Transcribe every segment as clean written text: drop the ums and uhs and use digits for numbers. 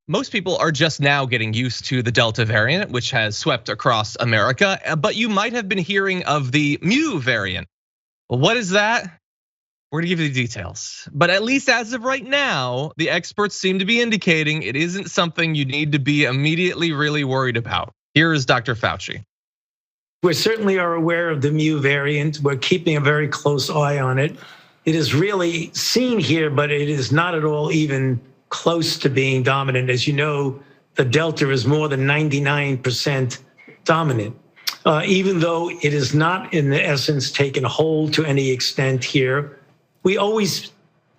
most people are just now getting used to the Delta variant, which has swept across America, but you might have been hearing of the Mu variant. Well, what is that? We're gonna give you the details. But at least as of right now, the experts seem to be indicating it isn't something you need to be immediately really worried about. Here is Dr. Fauci. We certainly are aware of the Mu variant. We're keeping a very close eye on it. It is really seen here, but it is not at all even close to being dominant. As you know, the Delta is more than 99% dominant. Even though it is not in essence taken hold to any extent here, we always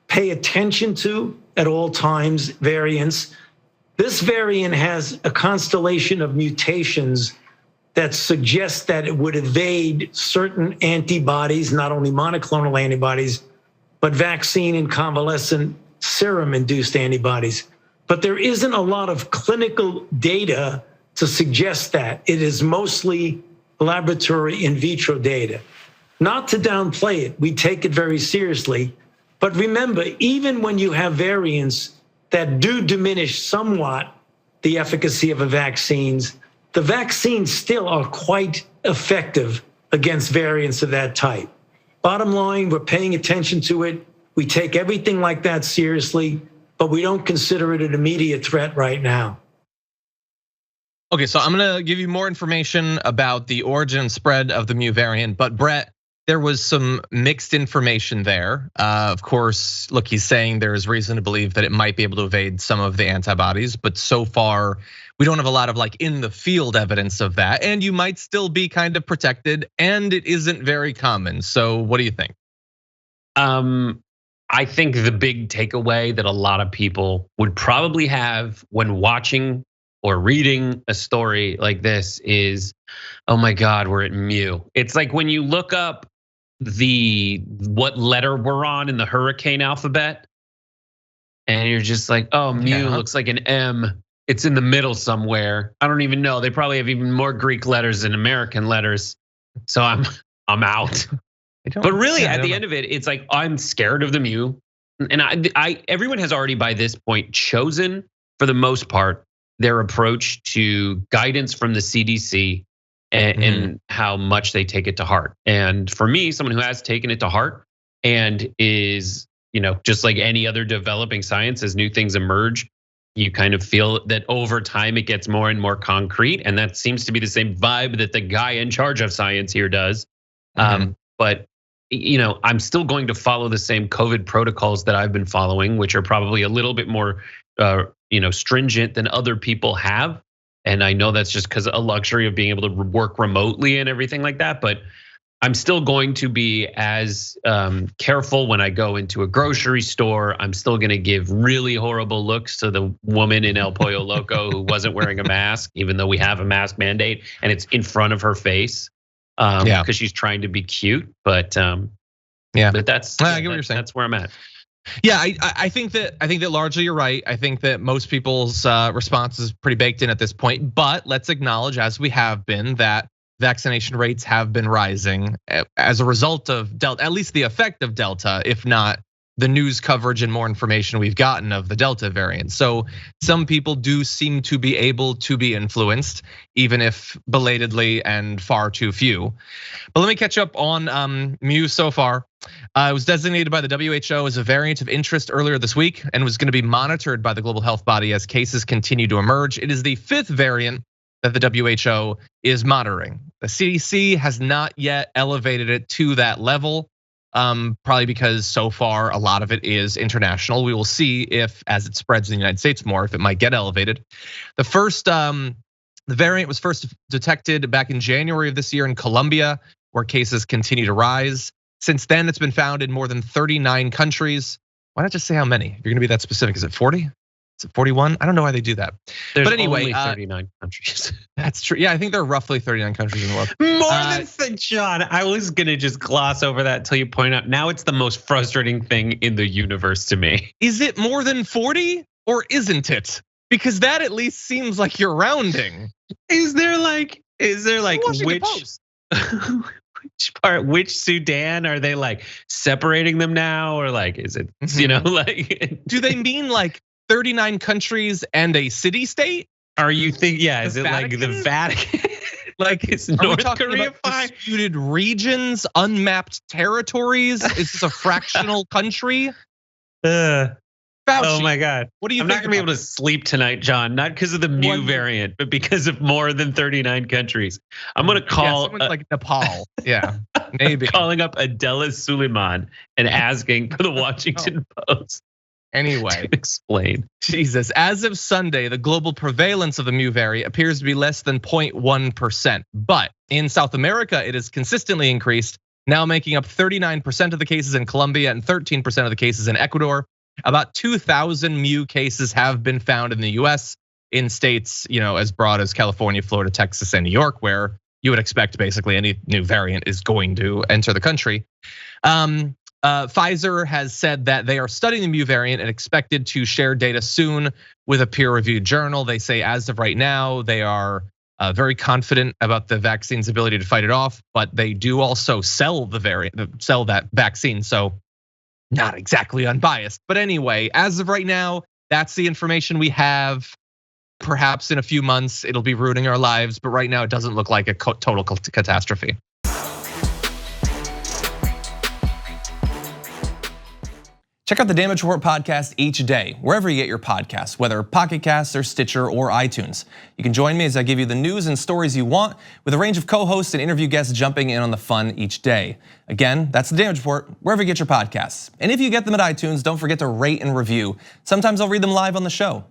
pay attention to at all times variants. This variant has a constellation of mutations that suggest that it would evade certain antibodies, not only monoclonal antibodies, but vaccine and convalescent serum-induced antibodies. But there isn't a lot of clinical data to suggest that. It is mostly laboratory in vitro data. Not to downplay it, we take it very seriously. But remember, even when you have variants that do diminish somewhat the efficacy of the vaccines still are quite effective against variants of that type. Bottom line, we're paying attention to it. We take everything like that seriously, but we don't consider it an immediate threat right now. Okay, so I'm gonna give you more information about the origin and spread of the Mu variant, but Brett, there was some mixed information there. Of course, look, he's saying there is reason to believe that it might be able to evade some of the antibodies, but so far we don't have a lot of like in the field evidence of that, and you might still be kind of protected, and it isn't very common. So what do you think? I think the big takeaway that a lot of people would probably have when watching or reading a story like this is, oh my God, we're at Mu. It's like when you look up what letter we're on in the hurricane alphabet, and you're just like, oh, Mu looks like an M. It's in the middle somewhere. I don't even know. They probably have even more Greek letters than American letters. So I'm out. But really, at the end of it, it's like I'm scared of the Mu, and everyone has already by this point chosen, for the most part, their approach to guidance from the CDC and how much they take it to heart. And for me, someone who has taken it to heart and is, just like any other developing science, as new things emerge, you kind of feel that over time it gets more and more concrete, and that seems to be the same vibe that the guy in charge of science here does. But I'm still going to follow the same COVID protocols that I've been following, which are probably a little bit more, stringent than other people have. And I know that's just because a luxury of being able to work remotely and everything like that. But I'm still going to be as careful when I go into a grocery store. I'm still going to give really horrible looks to the woman in El Pollo Loco who wasn't wearing a mask, even though we have a mask mandate and it's in front of her face. Because she's trying to be cute, but but that's I get what you're saying. That's where I'm at. Yeah, I think that largely you're right. I think that most people's response is pretty baked in at this point. But let's acknowledge, as we have been, that vaccination rates have been rising as a result of Delta, at least the effect of Delta, if not the news coverage and more information we've gotten of the Delta variant. So some people do seem to be able to be influenced, even if belatedly and far too few. But let me catch up on Mu so far. It was designated by the WHO as a variant of interest earlier this week and was going to be monitored by the global health body as cases continue to emerge. It is the 5th variant that the WHO is monitoring. The CDC has not yet elevated it to that level. Probably because so far a lot of it is international. We will see if, as it spreads in the United States more, if it might get elevated. The variant was first detected back in January of this year in Colombia, where cases continue to rise. Since then, it's been found in more than 39 countries. Why not just say how many? If you're gonna be that specific, is it 40? Is it 41? I don't know why they do that. There's but anyway, only 39 countries. That's true. Yeah, I think there are roughly 39 countries in the world. More than John. I was gonna just gloss over that until you point out. Now it's the most frustrating thing in the universe to me. Is it more than 40 or isn't it? Because that at least seems like you're rounding. Is there like which Sudan are they like separating them now, or like is it like? Do they mean like 39 countries and a city-state? Are you think? Yeah, is it Vatican? like the Vatican? Like is Are we North talking Korea about fine? disputed regions, unmapped territories? Is this a fractional country? Fauci, Oh my God. what do you I'm think not gonna be about able to sleep tonight, John. Not because of the Mu variant, but because of more than 39 countries. I'm gonna call someone like Nepal. Yeah, maybe. calling up Adela Suleiman and asking for the Washington Post Anyway, to explain. Jesus. As of Sunday, the global prevalence of the Mu variant appears to be less than 0.1%. But in South America, it has consistently increased, now making up 39% of the cases in Colombia and 13% of the cases in Ecuador. About 2,000 Mu cases have been found in the US in states, as broad as California, Florida, Texas, and New York, where you would expect basically any new variant is going to enter the country. Pfizer has said that they are studying the Mu variant and expected to share data soon with a peer-reviewed journal. They say as of right now, they are very confident about the vaccine's ability to fight it off, but they do also sell that vaccine. So not exactly unbiased, but anyway, as of right now, that's the information we have. Perhaps in a few months, it'll be ruining our lives, but right now it doesn't look like a total catastrophe. Check out the Damage Report podcast each day, wherever you get your podcasts, whether Pocket Casts or Stitcher or iTunes. You can join me as I give you the news and stories you want, with a range of co-hosts and interview guests jumping in on the fun each day. Again, that's the Damage Report, wherever you get your podcasts. And if you get them at iTunes, don't forget to rate and review. Sometimes I'll read them live on the show.